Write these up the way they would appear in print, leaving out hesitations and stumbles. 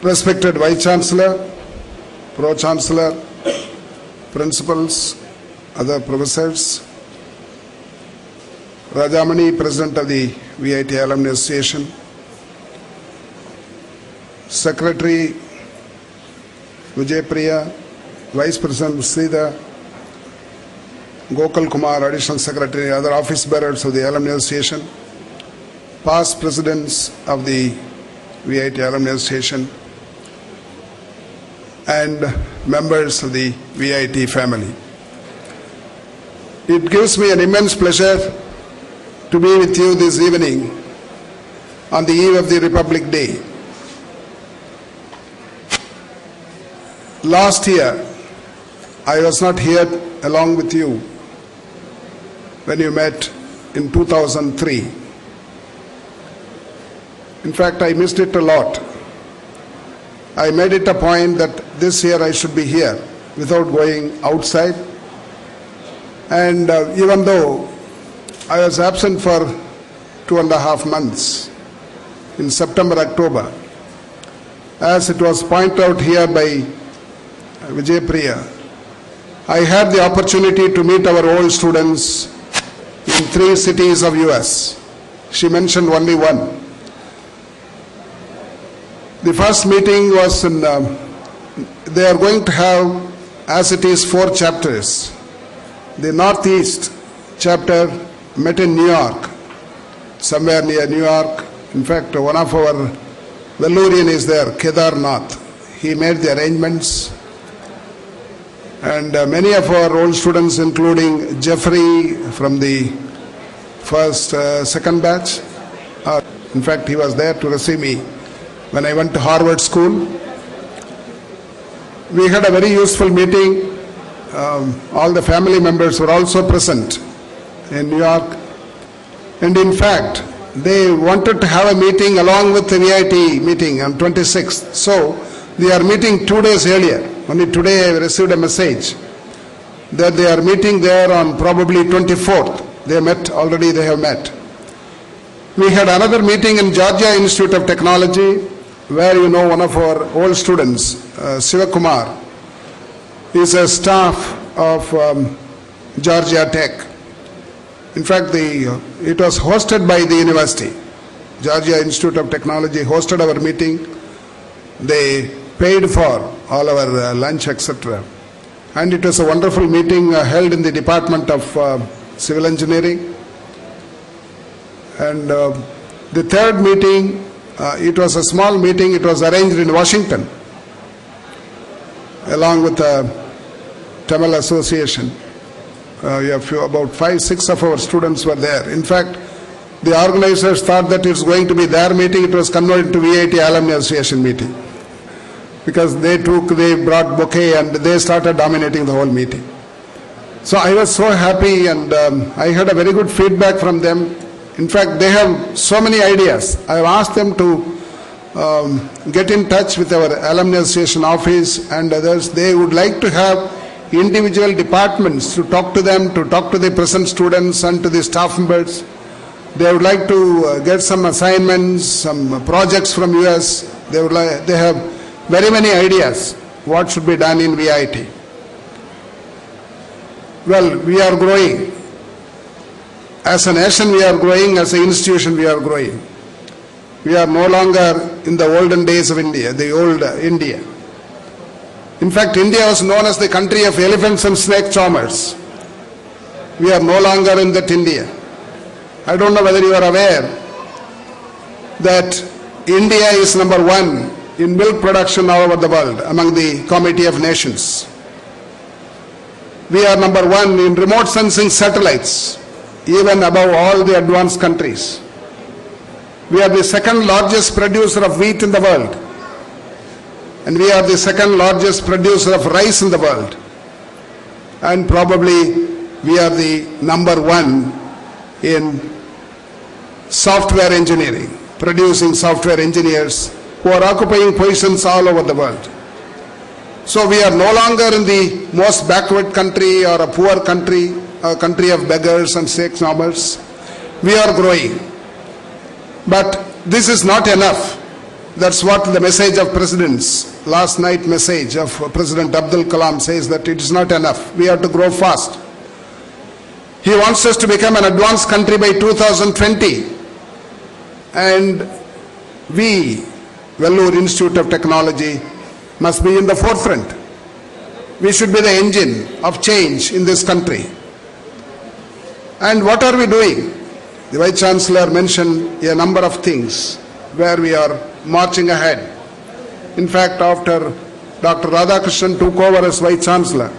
Respected Vice Chancellor, Pro-Chancellor, Principals, other professors, Rajamani, President of the VIT Alumni Association, Secretary Vijay, Vice President Sridhar, Gokul Kumar, Additional Secretary, other office bearers of the Alumni Association, past presidents of the VIT Alumni Association, and members of the VIT family. It gives me an immense pleasure to be with you this evening on the eve of the Republic Day. Last year, I was not here along with you when you met in 2003. In fact, I missed it a lot. I made it a point that this year I should be here without going outside. And even though I was absent for 2.5 months in September, October, as it was pointed out here by Vijay, I had the opportunity to meet our old students in 3 cities of US. She mentioned only one. The first meeting was in, they are going to have, as it is, 4 chapters. The Northeast chapter met in New York, somewhere near New York. In fact, one of our Vellurian is there, Kedarnath. He made the arrangements. And many of our old students, including Jeffrey from the second batch, in fact, he was there to receive me when I went to Harvard School. We had a very useful meeting. All the family members were also present in New York. And in fact, they wanted to have a meeting along with the VIT meeting on 26th. So they are meeting 2 days earlier. Only today I received a message that they are meeting there on probably 24th. They met already, they have met. We had another meeting in Georgia Institute of Technology, where you know one of our old students, Sivakumar, is a staff of Georgia Tech. In fact, it was hosted by the university. Georgia Institute of Technology hosted our meeting. They paid for all our lunch, etc. And it was a wonderful meeting held in the Department of Civil Engineering. And the third meeting, it was a small meeting. It was arranged in Washington, along with the Tamil Association. About 5-6 of our students were there. In fact, the organizers thought that it's going to be their meeting. It was converted to VIT Alumni Association meeting, because they brought bouquet and they started dominating the whole meeting. So I was so happy, and I had a very good feedback from them. In fact, they have so many ideas. I have asked them to get in touch with our Alumni Association office and others. They would like to have individual departments to talk to them, to talk to the present students and to the staff members. They would like to get some assignments, some projects from US. They have very many ideas what should be done in VIT. Well, we are growing. As a nation we are growing, as an institution we are growing. We are no longer in the olden days of India, the old India. In fact, India was known as the country of elephants and snake charmers. We are no longer in that India. I don't know whether you are aware that India is number 1 in milk production all over the world among the Committee of Nations. We are number 1 in remote sensing satellites, even above all the advanced countries. We are the 2nd largest producer of wheat in the world. And we are the 2nd largest producer of rice in the world. And probably we are the number 1 in software engineering, producing software engineers who are occupying positions all over the world. So we are no longer in the most backward country or a poor country, a country of beggars and snake charmers. We are growing. But this is not enough. That's what the message of presidents, last night message of President Abdul Kalam says, that it is not enough. We have to grow fast. He wants us to become an advanced country by 2020. And we, Vellore Institute of Technology, must be in the forefront. We should be the engine of change in this country. And what are we doing? The Vice Chancellor mentioned a number of things where we are marching ahead. In fact, after Dr. Radhakrishnan took over as Vice Chancellor,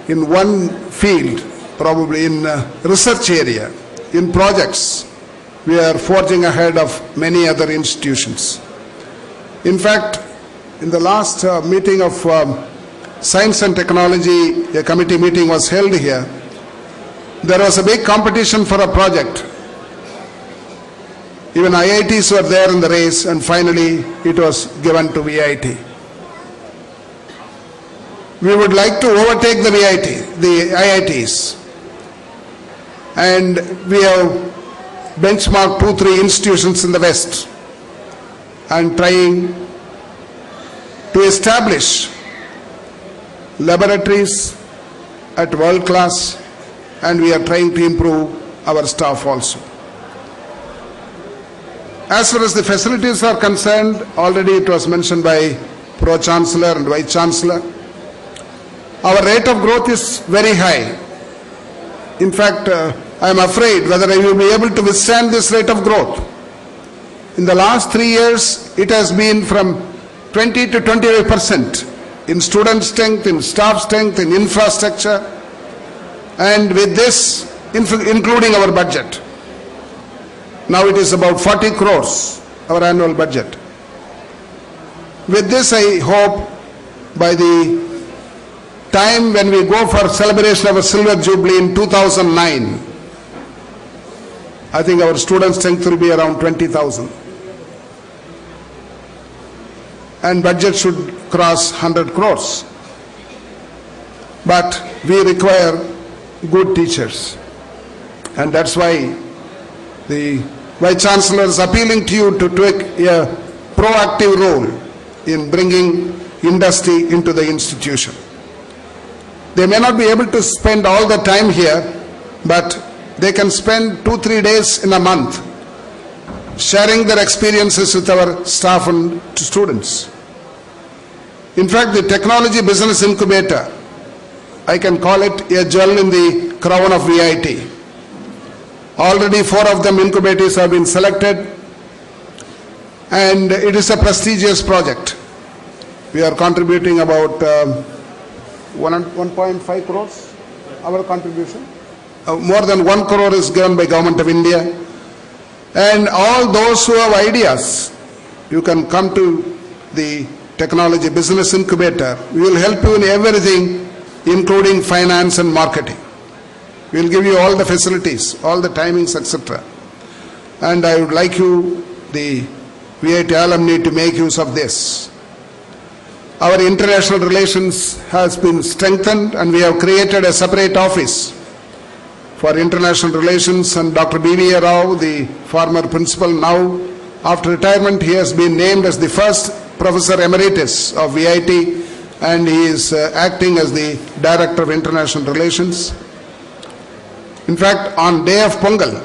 in one field, probably in research area, in projects, we are forging ahead of many other institutions. In fact, in the last meeting of Science and Technology, a committee meeting was held here. There was a big competition for a project. Even IITs were there in the race, and finally it was given to VIT. We would like to overtake the IITs. And we have benchmarked 2-3 institutions in the West and trying to establish laboratories at world class, and we are trying to improve our staff also. As far as the facilities are concerned, already it was mentioned by Pro-Chancellor and Vice-Chancellor. Our rate of growth is very high. In fact, I am afraid whether I will be able to withstand this rate of growth. In the last 3 years, it has been from 20 to 25% in student strength, in staff strength, in infrastructure, and with this, including our budget. Now it is about 40 crores, our annual budget. With this, I hope by the time when we go for celebration of a silver jubilee in 2009, I think our student strength will be around 20,000. And budget should cross 100 crores. But we require good teachers. And that's why the Vice Chancellor is appealing to you to take a proactive role in bringing industry into the institution. They may not be able to spend all the time here, but they can spend 2-3 days in a month sharing their experiences with our staff and students. In fact, the Technology Business Incubator, I can call it a jewel in the crown of VIT. Already 4 of them incubators have been selected, and it is a prestigious project. We are contributing about 1.5 crores, our contribution. More than 1 crore is given by Government of India. And all those who have ideas, you can come to the Technology Business Incubator. We will help you in everything, including finance and marketing. We will give you all the facilities, all the timings, etc. And I would like you, the VIT alumni, to make use of this. Our international relations has been strengthened, and we have created a separate office for international relations, and Dr. B.V.A. Rao, the former principal, now after retirement, he has been named as the first Professor Emeritus of VIT, and he is acting as the Director of International Relations. In fact, on day of Pongal,